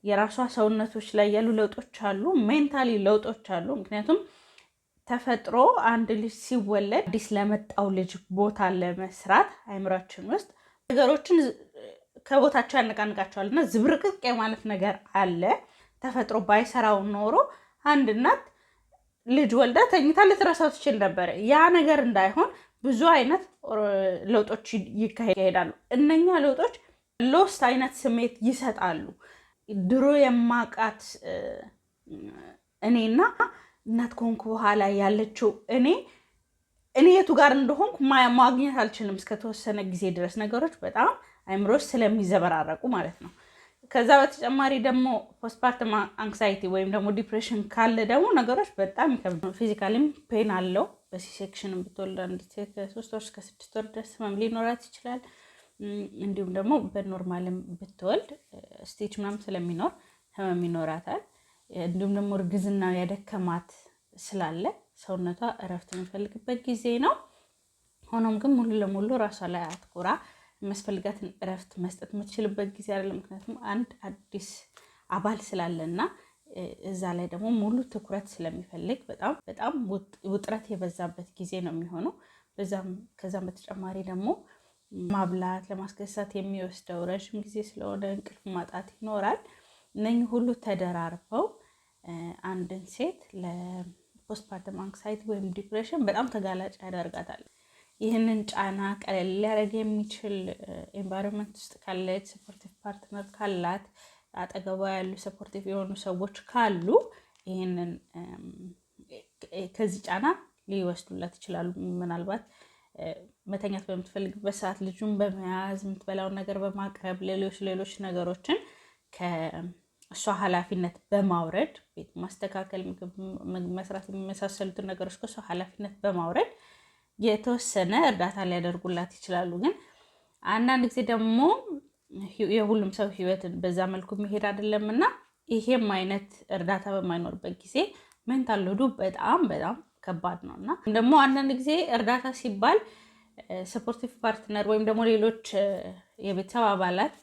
የራሷ ሰውነቶች ላይ ያሉ ለውጦች አሉ፣ ሜንታሊ ለውጦች አሉ። ምክንያቱም ተፈጥሮ አንድ ልጅ ሲወለድ አዲስ ለመጣው ልጅ ቦታ ለመስራት አይምራችን ውስጥ ነገሮችን ከቦታቸው ያነቃንቃቸዋል እና ዝብርቅቅ የማለት ነገር አለ። ተፈጥሮ ባይሰራው ኖሮ አንድ እናት ልጅ ወልዳ ተኝታ ልትረሳው ትችል ነበረ። ያ ነገር እንዳይሆን ብዙ አይነት ለውጦች ይካሄዳሉ። እነኛ ለውጦች ሎስት አይነት ስሜት ይሰጣሉ። ድሮ የማቃት እኔና እናት ከሆንኩ በኋላ ያለችው እኔ የቱ ጋር እንደሆንኩ ማግኘት አልችልም እስከተወሰነ ጊዜ ድረስ ነገሮች በጣም አይምሮች ስለሚዘበራረቁ ማለት ነው። ከዛ በተጨማሪ ደግሞ ፖስትፓርተም አንክሳይቲ ወይም ደግሞ ዲፕሬሽን ካለ ደግሞ ነገሮች በጣም ይከብዳሉ። ፊዚካሊም ፔን አለው። በሲሴክሽን ብትወልድ አንዲት ከ3 ወር እስከ 6 ወር ድረስ ህመም ሊኖራት ይችላል። እንዲሁም ደግሞ በኖርማልም ብትወልድ ስቴጅ ምናምን ስለሚኖር ህመም ይኖራታል። እንዲሁም ደግሞ እርግዝና ያደከማት ስላለ ሰውነቷ እረፍት የሚፈልግበት ጊዜ ነው። ሆኖም ግን ሙሉ ለሙሉ ራሷ ላይ አትኩራ የሚያስፈልጋትን እረፍት መስጠት የምትችልበት ጊዜ አይደለም። ምክንያቱም አንድ አዲስ አባል ስላለና እዛ ላይ ደግሞ ሙሉ ትኩረት ስለሚፈልግ በጣም ውጥረት የበዛበት ጊዜ ነው የሚሆነው። ከዛም በተጨማሪ ደግሞ ማብላት ለማስገሳት የሚወስደው ረዥም ጊዜ ስለሆነ እንቅልፍ ማጣት ይኖራል። እነኚህ ሁሉ ተደራርበው አንድን ሴት ለፖስትፓርተም አንክሳይቲ ወይም ዲፕሬሽን በጣም ተጋላጭ ያደርጋታል። ይህንን ጫና ቀለል ሊያደርግ የሚችል ኤንቫይሮንመንት ውስጥ ካለች፣ ሰፖርቲቭ ፓርትነር ካላት፣ አጠገቧ ያሉ ሰፖርቲቭ የሆኑ ሰዎች ካሉ ይህንን ከዚህ ጫና ሊወስዱላት ይችላሉ። ምናልባት መተኛት በምትፈልግበት ሰዓት ልጁን በመያዝ የምትበላውን ነገር በማቅረብ ሌሎች ነገሮችን ከእሷ ኃላፊነት በማውረድ ቤት ማስተካከል፣ ምግብ መስራት የሚመሳሰሉትን ነገሮች ከእሷ ኃላፊነት በማውረድ የተወሰነ እርዳታ ሊያደርጉላት ይችላሉ። ግን አንዳንድ ጊዜ ደግሞ የሁሉም ሰው ህይወትን በዛ መልኩ መሄድ አይደለም እና ይሄም አይነት እርዳታ በማይኖርበት ጊዜ ሜንታል ሎዱ በጣም ከባድ ነው እና ደግሞ አንዳንድ ጊዜ እርዳታ ሲባል ሰፖርቲቭ ፓርትነር ወይም ደግሞ ሌሎች የቤተሰብ አባላት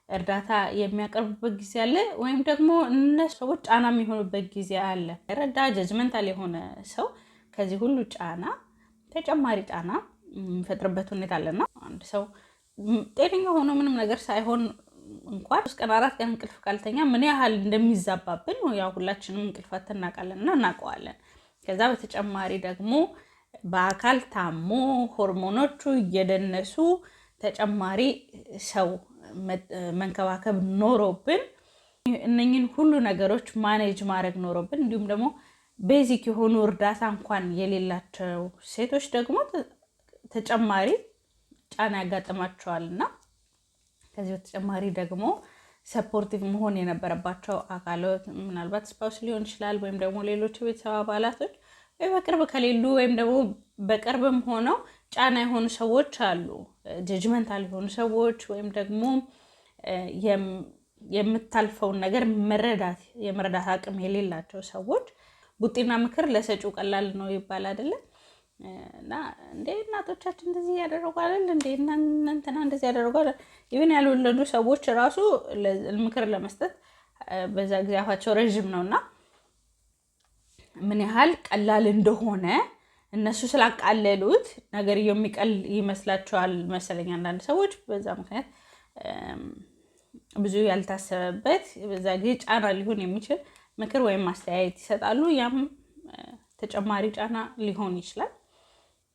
እርዳታ የሚያቀርቡበት ጊዜ አለ። ወይም ደግሞ እነሱ ሰዎች ጫና የሚሆኑበት ጊዜ አለ። ረዳ ጀጅመንታል የሆነ ሰው ከዚህ ሁሉ ጫና ተጨማሪ ጫና የሚፈጥርበት ሁኔታ አለና አንድ ሰው ጤነኛ ሆኖ ምንም ነገር ሳይሆን እንኳን 3 ቀን 4 ቀን እንቅልፍ ካልተኛ ምን ያህል እንደሚዛባብን ያው ሁላችንም እንቅልፋት እናውቃለን እና እናውቀዋለን። ከዛ በተጨማሪ ደግሞ በአካል ታሞ ሆርሞኖቹ እየደነሱ ተጨማሪ ሰው መንከባከብ ኖሮብን እነኝን ሁሉ ነገሮች ማኔጅ ማድረግ ኖሮብን እንዲሁም ደግሞ ቤዚክ የሆኑ እርዳታ እንኳን የሌላቸው ሴቶች ደግሞ ተጨማሪ ጫና ያጋጥማቸዋልና ከዚህ በተጨማሪ ደግሞ ሰፖርቲቭ መሆን የነበረባቸው አካላት ምናልባት ስፓውስ ሊሆን ይችላል ወይም ደግሞ ሌሎች የቤተሰብ አባላቶች ወይ በቅርብ ከሌሉ ወይም ደግሞ በቅርብም ሆነው ጫና የሆኑ ሰዎች አሉ። ጀጅመንታል የሆኑ ሰዎች ወይም ደግሞ የምታልፈውን ነገር የመረዳት አቅም የሌላቸው ሰዎች ቡጢና ምክር ለሰጪው ቀላል ነው ይባል አይደለም እና እንደ እናቶቻችን እንደዚህ ያደረጓል እንደ እናንተና እንደዚህ ያደረጓል ኢቭን ያልወለዱ ሰዎች ራሱ ምክር ለመስጠት በዛ ጊዜ አፋቸው ረጅም ነውና ምን ያህል ቀላል እንደሆነ እነሱ ስላቃለሉት ነገር የሚቀል ይመስላቸዋል መሰለኝ አንዳንድ ሰዎች። በዛ ምክንያት ብዙ ያልታሰበበት በዛ ጊዜ ጫና ሊሆን የሚችል ምክር ወይም ማስተያየት ይሰጣሉ። ያም ተጨማሪ ጫና ሊሆን ይችላል።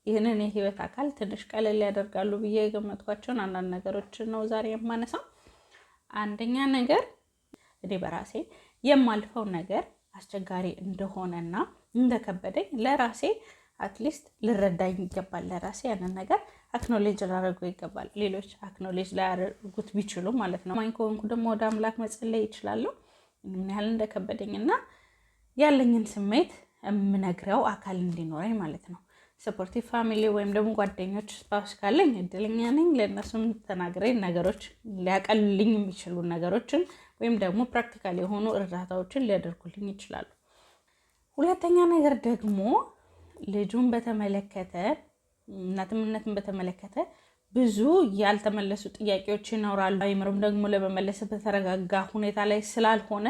ይህንን የህይወት አካል ትንሽ ቀለል ያደርጋሉ ብዬ የገመትኳቸውን አንዳንድ ነገሮችን ነው ዛሬ የማነሳው። አንደኛ ነገር እኔ በራሴ የማልፈው ነገር አስቸጋሪ እንደሆነና እንደከበደኝ ለራሴ አትሊስት ልረዳኝ ይገባል። ለራሴ ያንን ነገር አክኖሌጅ ላደርገው ይገባል። ሌሎች አክኖሌጅ ላያደርጉት ቢችሉ ማለት ነው። ማኝ ከሆንኩ ደግሞ ወደ አምላክ መጸለይ ይችላሉ። ምን ያህል እንደከበደኝና ያለኝን ስሜት የምነግረው አካል እንዲኖረኝ ማለት ነው። ሰፖርቲቭ ፋሚሊ ወይም ደግሞ ጓደኞች ስፓውስ ካለኝ እድለኛ ነኝ። ለእነሱም ተናግሬ ነገሮች ሊያቀሉልኝ የሚችሉ ነገሮችን ወይም ደግሞ ፕራክቲካል የሆኑ እርዳታዎችን ሊያደርጉልኝ ይችላሉ። ሁለተኛ ነገር ደግሞ ልጁን በተመለከተ እናትነትን በተመለከተ ብዙ ያልተመለሱ ጥያቄዎች ይኖራሉ። አይምሮም ደግሞ ለመመለስ በተረጋጋ ሁኔታ ላይ ስላልሆነ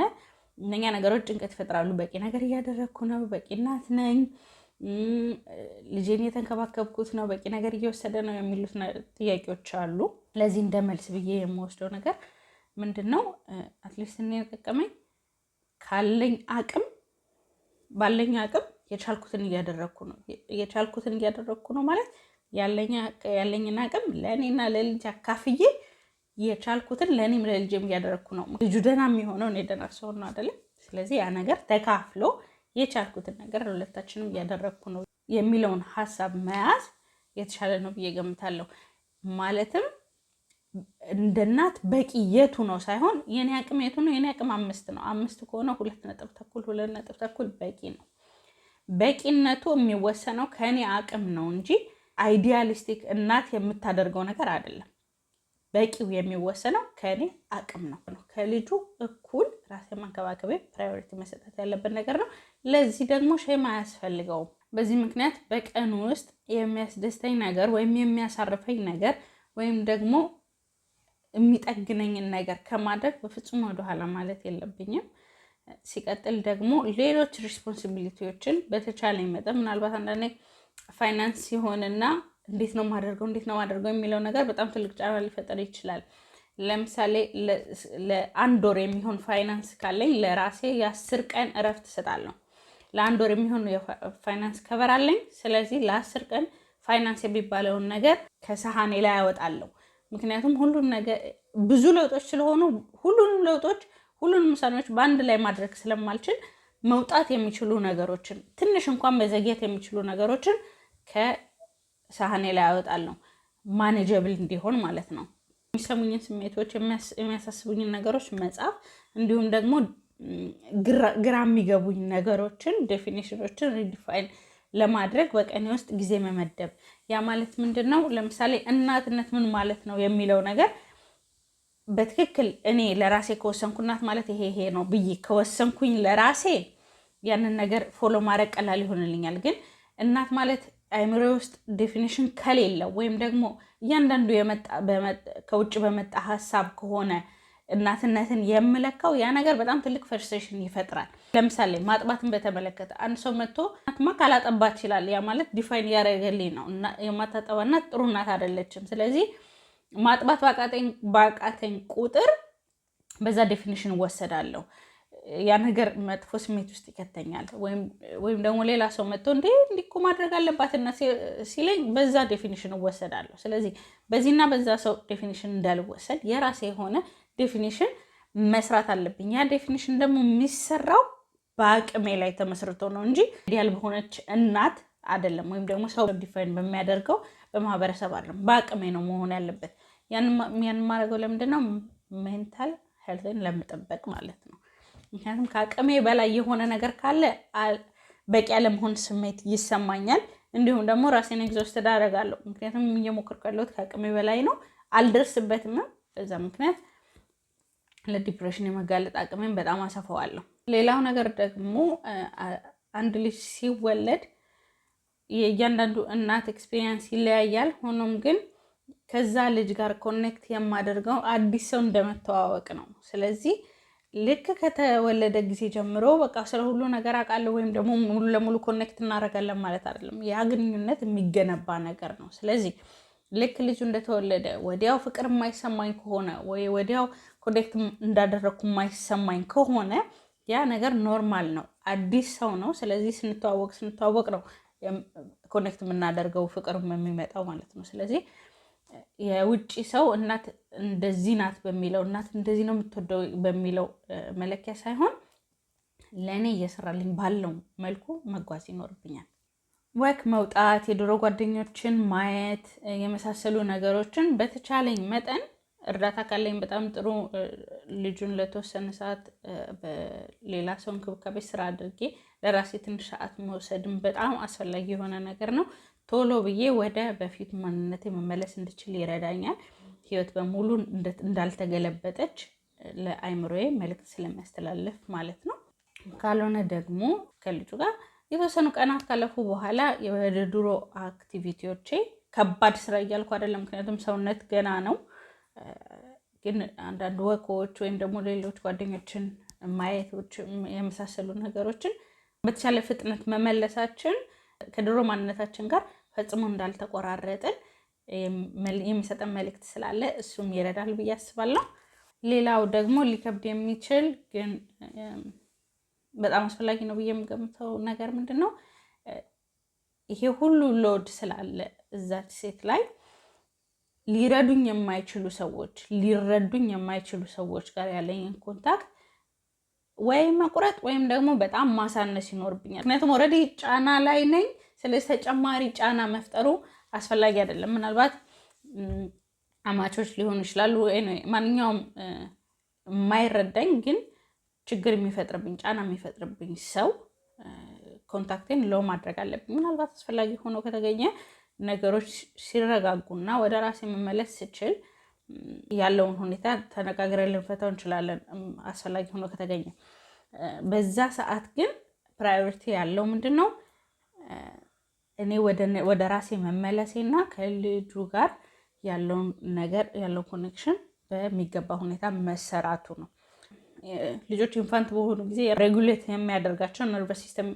እነኛ ነገሮች ጭንቀት ይፈጥራሉ። በቂ ነገር እያደረግኩ ነው፣ በቂ እናት ነኝ፣ ልጄን የተንከባከብኩት ነው፣ በቂ ነገር እየወሰደ ነው የሚሉት ጥያቄዎች አሉ። ለዚህ እንደ መልስ ብዬ የምወስደው ነገር ምንድን ነው? አትሊስት እኔ የጠቀመኝ ባለኝ አቅም የቻልኩትን እያደረግኩ ነው ማለት ያለኝን አቅም ለእኔና ለልጅ አካፍዬ የቻልኩትን ለእኔም ለልጅም እያደረግኩ ነው። ልጁ ደህና የሚሆነው እኔ ደህና ሰው ነው አይደለም። ስለዚህ ያ ነገር ተካፍሎ የቻልኩትን ነገር ለሁለታችንም እያደረግኩ ነው የሚለውን ሀሳብ መያዝ የተሻለ ነው ብዬ ገምታለሁ። ማለትም እንደ እናት በቂ የቱ ነው ሳይሆን የኔ አቅም የቱ ነው። የኔ አቅም 5 ነው። 5 ከሆነ 2.5 በቂ ነው። በቂነቱ የሚወሰነው ከኔ አቅም ነው እንጂ አይዲያሊስቲክ እናት የምታደርገው ነገር አይደለም። በቂው የሚወሰነው ከኔ አቅም ነው። ከልጁ እኩል ራሴ መንከባከቤ ፕራዮሪቲ መሰጠት ያለበት ነገር ነው። ለዚህ ደግሞ ሼም አያስፈልገውም። በዚህ ምክንያት በቀን ውስጥ የሚያስደስተኝ ነገር ወይም የሚያሳርፈኝ ነገር ወይም ደግሞ የሚጠግነኝን ነገር ከማድረግ በፍጹም ወደኋላ ማለት የለብኝም። ሲቀጥል ደግሞ ሌሎች ሪስፖንሲቢሊቲዎችን በተቻለኝ መጠን ምናልባት አንዳንዴ ፋይናንስ ሲሆንና እንዴት ነው ማደርገው የሚለው ነገር በጣም ትልቅ ጫና ሊፈጠር ይችላል። ለምሳሌ ለ1 ወር የሚሆን ፋይናንስ ካለኝ ለራሴ የ10 ቀን እረፍት እሰጣለሁ። ለ1 ወር የሚሆን የፋይናንስ ከቨር አለኝ። ስለዚህ ለ10 ቀን ፋይናንስ የሚባለውን ነገር ከሰሃኔ ላይ ያወጣለሁ። ምክንያቱም ሁሉም ነገር ብዙ ለውጦች ስለሆኑ ሁሉንም ውሳኔዎች በአንድ ላይ ማድረግ ስለማልችል መውጣት የሚችሉ ነገሮችን ትንሽ እንኳን መዘግየት የሚችሉ ነገሮችን ከሳህኔ ላይ ያወጣለሁ። ማኔጀብል እንዲሆን ማለት ነው። የሚሰሙኝን ስሜቶች፣ የሚያሳስቡኝን ነገሮች መጻፍ፣ እንዲሁም ደግሞ ግራ የሚገቡኝ ነገሮችን ዴፊኒሽኖችን ሪዲፋይን ለማድረግ በቀኔ ውስጥ ጊዜ መመደብ። ያ ማለት ምንድን ነው? ለምሳሌ እናትነት ምን ማለት ነው የሚለው ነገር በትክክል እኔ ለራሴ ከወሰንኩ እናት ማለት ይሄ ነው ብዬ ከወሰንኩኝ ለራሴ ያንን ነገር ፎሎ ማድረግ ቀላል ይሆንልኛል። ግን እናት ማለት አይምሮ ውስጥ ዴፊኒሽን ከሌለው ወይም ደግሞ እያንዳንዱ ከውጭ በመጣ ሀሳብ ከሆነ እናትነትን የምለካው ያ ነገር በጣም ትልቅ ፍርስትሬሽን ይፈጥራል። ለምሳሌ ማጥባትን በተመለከተ አንድ ሰው መጥቶ እናትማ ካላጠባት ይችላል። ያ ማለት ዲፋይን ያደረገልኝ ነው። የማታጠባ እናት ጥሩ እናት አይደለችም። ስለዚህ ማጥባት ባቃተኝ ቁጥር በዛ ዴፊኒሽን እወሰዳለሁ። ያ ነገር መጥፎ ስሜት ውስጥ ይከተኛል። ወይም ደግሞ ሌላ ሰው መጥቶ እንዲህ እኮ ማድረግ አለባትና ሲለኝ በዛ ዴፊኒሽን እወሰዳለሁ። ስለዚህ በዚህና በዛ ሰው ዴፊኒሽን እንዳልወሰድ የራሴ የሆነ ዴፊኒሽን መስራት አለብኝ። ያ ዴፊኒሽን ደግሞ የሚሰራው በአቅሜ ላይ ተመስርቶ ነው እንጂ አይዲያል በሆነች እናት አይደለም። ወይም ደግሞ ሰው ዲፋይን በሚያደርገው በማህበረሰብ አይደለም። በአቅሜ ነው መሆን ያለበት። ያን ማድረገው ለምንድን ነው? ሜንታል ሄልትን ለመጠበቅ ማለት ነው። ምክንያቱም ከአቅሜ በላይ የሆነ ነገር ካለ በቂ ያለመሆን ስሜት ይሰማኛል። እንዲሁም ደግሞ ራሴን ኤግዞስትድ አደርጋለሁ። ምክንያቱም እየሞከርኩ ያለሁት ከአቅሜ በላይ ነው፣ አልደርስበትም። በዛ ምክንያት ለዲፕሬሽን የመጋለጥ አቅሜን በጣም አሰፋዋለሁ። ሌላው ነገር ደግሞ አንድ ልጅ ሲወለድ የእያንዳንዱ እናት ኤክስፒሪየንስ ይለያያል። ሆኖም ግን ከዛ ልጅ ጋር ኮኔክት የማደርገው አዲስ ሰው እንደመተዋወቅ ነው። ስለዚህ ልክ ከተወለደ ጊዜ ጀምሮ በቃ ስለ ሁሉ ነገር አውቃለሁ ወይም ደግሞ ሙሉ ለሙሉ ኮኔክት እናደርጋለን ማለት አይደለም። ያ ግንኙነት የሚገነባ ነገር ነው። ስለዚህ ልክ ልጁ እንደተወለደ ወዲያው ፍቅር የማይሰማኝ ከሆነ ወይ ወዲያው ኮኔክት እንዳደረግኩ የማይሰማኝ ከሆነ ያ ነገር ኖርማል ነው። አዲስ ሰው ነው። ስለዚህ ስንተዋወቅ ነው ኮኔክት የምናደርገው ፍቅር የሚመጣው ማለት ነው። ስለዚህ የውጭ ሰው እናት እንደዚህ ናት በሚለው እናት እንደዚህ ነው የምትወደው በሚለው መለኪያ ሳይሆን ለእኔ እየሰራልኝ ባለው መልኩ መጓዝ ይኖርብኛል። ወክ መውጣት፣ የድሮ ጓደኞችን ማየት የመሳሰሉ ነገሮችን በተቻለኝ መጠን እርዳታ ካለኝ በጣም ጥሩ ልጁን ለተወሰነ ሰዓት በሌላ ሰው እንክብካቤ ስራ አድርጌ ለራሴ ትንሽ ሰዓት መውሰድም በጣም አስፈላጊ የሆነ ነገር ነው። ቶሎ ብዬ ወደ በፊት ማንነቴ መመለስ እንድችል ይረዳኛል። ህይወት በሙሉ እንዳልተገለበጠች ለአይምሮዬ መልዕክት ስለሚያስተላልፍ ማለት ነው። ካልሆነ ደግሞ ከልጁ ጋር የተወሰኑ ቀናት ካለፉ በኋላ ወደ ድሮ አክቲቪቲዎቼ ከባድ ስራ እያልኩ አይደለም፣ ምክንያቱም ሰውነት ገና ነው። ግን አንዳንድ ወኮች ወይም ደግሞ ሌሎች ጓደኞችን ማየቶች የመሳሰሉ ነገሮችን በተቻለ ፍጥነት መመለሳችን ከድሮ ማንነታችን ጋር ፈጽሞ እንዳልተቆራረጥን የሚሰጠን መልእክት ስላለ እሱም ይረዳል ብዬ አስባለሁ። ሌላው ደግሞ ሊከብድ የሚችል ግን በጣም አስፈላጊ ነው ብዬ የምገምተው ነገር ምንድን ነው? ይሄ ሁሉ ሎድ ስላለ እዛች ሴት ላይ ሊረዱኝ የማይችሉ ሰዎች ጋር ያለኝን ኮንታክት ወይም መቁረጥ ወይም ደግሞ በጣም ማሳነስ ይኖርብኛል። ምክንያቱም ኦልሬዲ ጫና ላይ ነኝ። ስለዚህ ተጨማሪ ጫና መፍጠሩ አስፈላጊ አይደለም። ምናልባት አማቾች ሊሆኑ ይችላሉ። ማንኛውም የማይረዳኝ ግን ችግር የሚፈጥርብኝ ጫና የሚፈጥርብኝ ሰው ኮንታክቴን ሎ ማድረግ አለብኝ። ምናልባት አስፈላጊ ሆኖ ከተገኘ ነገሮች ሲረጋጉና ወደ ራሴ መመለስ ስችል ያለውን ሁኔታ ተነጋግረን ልንፈታው እንችላለን፣ አስፈላጊ ሆኖ ከተገኘ። በዛ ሰዓት ግን ፕራዮሪቲ ያለው ምንድን ነው? እኔ ወደ ራሴ መመለሴና ከልጁ ጋር ያለውን ነገር ያለውን ኮኔክሽን በሚገባ ሁኔታ መሰራቱ ነው። ልጆች ኢንፋንት በሆኑ ጊዜ ሬጉሌት የሚያደርጋቸው ነርቨስ ሲስተም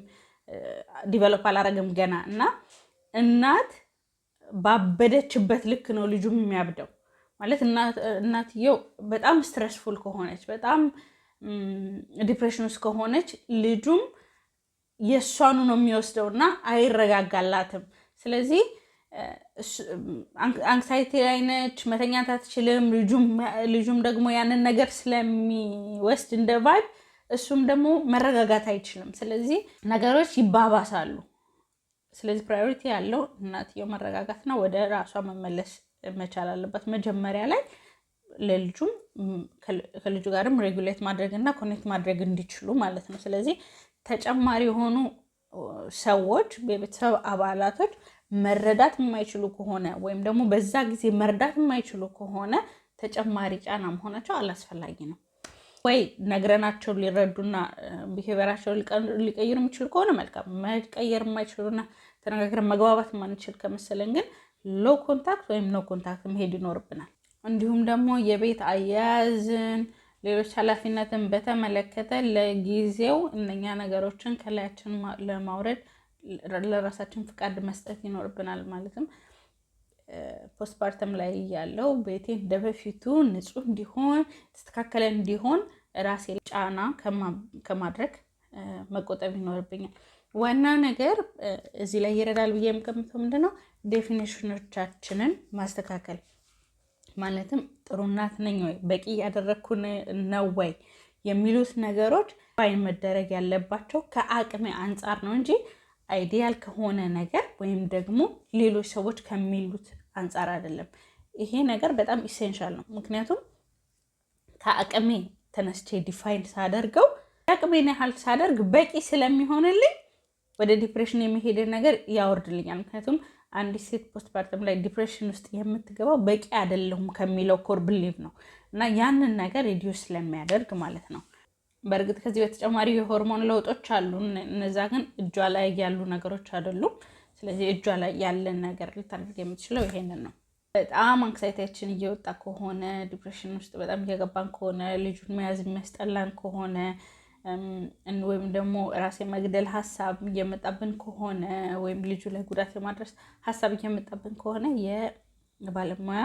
ዲቨሎፕ አላረግም ገና እና እናት ባበደችበት ልክ ነው ልጁም የሚያብደው። ማለት እናትየው በጣም ስትረስፉል ከሆነች በጣም ዲፕሬሽን ውስጥ ከሆነች ልጁም የእሷኑ ነው የሚወስደው እና አይረጋጋላትም። ስለዚህ አንክሳይቲ ላይ ነች፣ መተኛት አትችልም። ልጁም ደግሞ ያንን ነገር ስለሚወስድ እንደ ቫይብ እሱም ደግሞ መረጋጋት አይችልም። ስለዚህ ነገሮች ይባባሳሉ። ስለዚህ ፕራዮሪቲ ያለው እናትየው መረጋጋትና ወደ ራሷ መመለስ መቻል አለባት መጀመሪያ ላይ፣ ለልጁም ከልጁ ጋርም ሬጉሌት ማድረግና ኮኔክት ማድረግ እንዲችሉ ማለት ነው። ስለዚህ ተጨማሪ የሆኑ ሰዎች የቤተሰብ አባላቶች መረዳት የማይችሉ ከሆነ ወይም ደግሞ በዛ ጊዜ መርዳት የማይችሉ ከሆነ ተጨማሪ ጫና መሆናቸው አላስፈላጊ ነው። ወይ ነግረናቸው ሊረዱና ቢሄቨራቸው ሊቀይሩ የሚችሉ ከሆነ መልካም። መቀየር የማይችሉና ተነጋግረን መግባባት የማንችል ከመሰለን ግን ሎ ኮንታክት ወይም ኖ ኮንታክት መሄድ ይኖርብናል። እንዲሁም ደግሞ የቤት አያያዝን፣ ሌሎች ኃላፊነትን በተመለከተ ለጊዜው እነኛ ነገሮችን ከላያችን ለማውረድ ለራሳችን ፍቃድ መስጠት ይኖርብናል። ማለትም ፖስትፓርተም ላይ ያለው ቤቴ እንደበፊቱ ንጹህ እንዲሆን ተስተካከለ እንዲሆን ራሴ ጫና ከማድረግ መቆጠብ ይኖርብኛል። ዋና ነገር እዚህ ላይ ይረዳል ብዬ የምገምተው ምንድነው? ዴፊኒሽኖቻችንን ማስተካከል። ማለትም ጥሩ እናት ነኝ ወይ፣ በቂ ያደረግኩ ነው ወይ የሚሉት ነገሮች ባይን መደረግ ያለባቸው ከአቅሜ አንጻር ነው እንጂ አይዲያል ከሆነ ነገር ወይም ደግሞ ሌሎች ሰዎች ከሚሉት አንጻር አይደለም። ይሄ ነገር በጣም ኢሴንሻል ነው። ምክንያቱም ከአቅሜ ተነስቼ ዲፋይን ሳደርገው የአቅሜን ያህል ሳደርግ በቂ ስለሚሆንልኝ ወደ ዲፕሬሽን የሚሄድ ነገር ያወርድልኛል። ምክንያቱም አንዲት ሴት ፖስትፓርተም ላይ ዲፕሬሽን ውስጥ የምትገባው በቂ አይደለሁም ከሚለው ኮር ብሊቭ ነው እና ያንን ነገር ሪዲዩስ ስለሚያደርግ ማለት ነው። በእርግጥ ከዚህ በተጨማሪ የሆርሞን ለውጦች አሉ። እነዛ ግን እጇ ላይ ያሉ ነገሮች አይደሉም። ስለዚህ እጇ ላይ ያለን ነገር ልታደርግ የምትችለው ይሄንን ነው። በጣም አንክሳይቲያችን እየወጣ ከሆነ፣ ዲፕሬሽን ውስጥ በጣም እየገባን ከሆነ፣ ልጁን መያዝ የሚያስጠላን ከሆነ ወይም ደግሞ ራሴ መግደል ሀሳብ እየመጣብን ከሆነ ወይም ልጁ ላይ ጉዳት የማድረስ ሀሳብ እየመጣብን ከሆነ የባለሙያ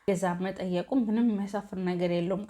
ገዛ መጠየቁ ምንም የሚያሳፍር ነገር የለውም።